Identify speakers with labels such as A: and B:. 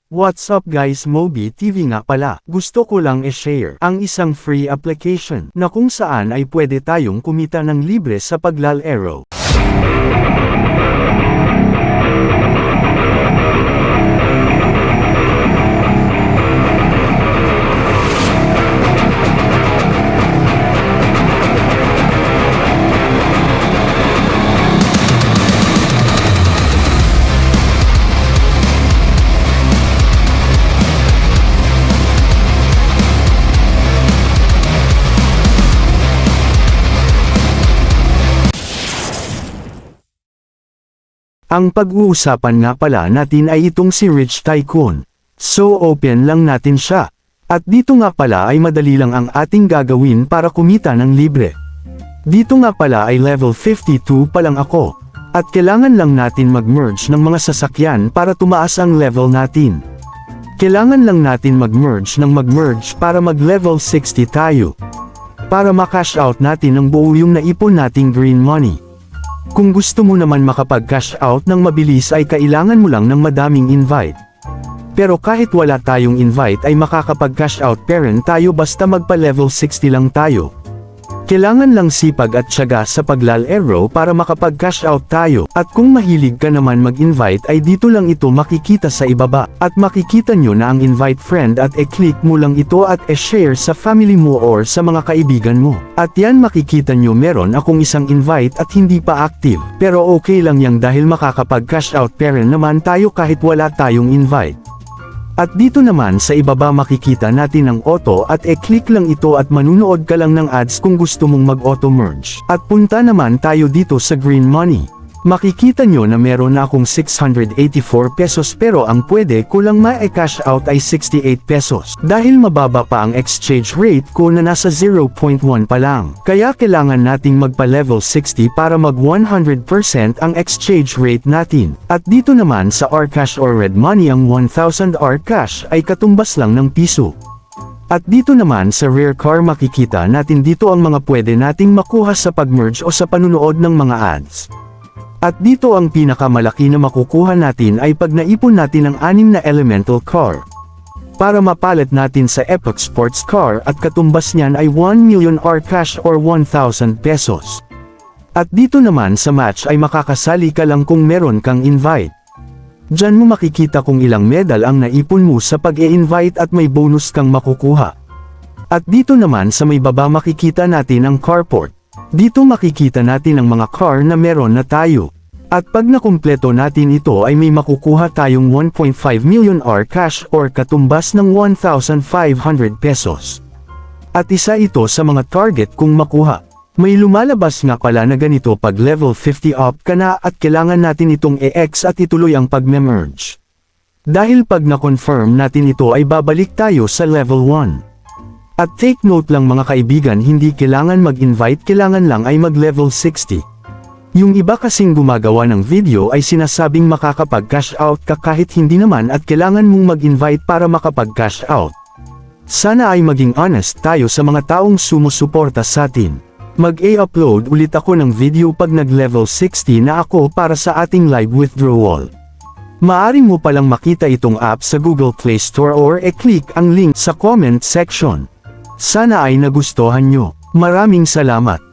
A: What's up guys, Moby TV nga pala. Gusto ko lang i-share ang isang free application na kung saan ay pwede tayong kumita ng libre sa paglalaro. Ang pag-uusapan nga pala natin ay itong si Rich Tycoon. So open lang natin siya. At dito nga pala ay madali lang ang ating gagawin para kumita ng libre. Dito nga pala ay level 52 pa lang ako. At kailangan lang natin mag-merge ng mga sasakyan para tumaas ang level natin. Kailangan lang natin mag-merge para mag-level 60 tayo. Para ma-cash out natin ng buo yung naipon nating green money. Kung gusto mo naman makapag-cash out ng mabilis ay kailangan mo lang ng madaming invite. Pero kahit wala tayong invite ay makakapag-cash out parent tayo basta magpa-level 60 lang tayo. Kailangan lang sipag at tiyaga sa paglalaro para makapag-cash out tayo. At kung mahilig ka naman mag-invite ay dito lang ito makikita sa ibaba. At makikita nyo na ang invite friend at i-click mo lang ito at i-share sa family mo or sa mga kaibigan mo. At yan makikita nyo meron akong isang invite at hindi pa active. Pero okay lang yang dahil makakapag-cash out parent naman tayo kahit wala tayong invite. At dito naman sa ibaba makikita natin ang auto at i-click lang ito at manunood ka lang ng ads kung gusto mong mag-auto merge. At punta naman tayo dito sa green money. Makikita nyo na meron na akong 684 pesos pero ang pwede ko lang ma-cash out ay 68 pesos. Dahil mababa pa ang exchange rate ko na nasa 0.1 pa lang. Kaya kailangan nating magpa-level 60 para mag 100% ang exchange rate natin. At dito naman sa Rcash or Red Money ang 1000 Rcash ay katumbas lang ng piso. At dito naman sa Rare Car makikita natin dito ang mga pwede nating makuha sa pag-merge o sa panunood ng mga ads. At dito ang pinakamalaki na makukuha natin ay pag naipon natin ang 6 na elemental car. Para mapalit natin sa Epoch Sports Car at katumbas niyan ay 1 million Rcash or 1,000 pesos. At dito naman sa match ay makakasali ka lang kung meron kang invite. Diyan mo makikita kung ilang medal ang naipon mo sa pag-e-invite at may bonus kang makukuha. At dito naman sa may baba makikita natin ang carport. Dito makikita natin ang mga car na meron na tayo. At pag nakumpleto natin ito ay may makukuha tayong 1.5 million Rcash or katumbas ng 1,500 pesos. At isa ito sa mga target kung makuha. May lumalabas nga pala na ganito pag level 50 up ka na at kailangan natin itong e-X at ituloy ang pag-merge. Dahil pag na-confirm natin ito ay babalik tayo sa level 1. At take note lang mga kaibigan, hindi kailangan mag-invite, kailangan lang ay mag-level 60. Yung iba kasing gumagawa ng video ay sinasabing makakapag-cash out ka kahit hindi naman at kailangan mong mag-invite para makapag-cash out. Sana ay maging honest tayo sa mga taong sumusuporta sa atin. Mag-upload ulit ako ng video pag nag-level 60 na ako para sa ating live withdrawal. Maaari mo palang makita itong app sa Google Play Store or e-click ang link sa comment section. Sana ay nagustuhan nyo. Maraming salamat.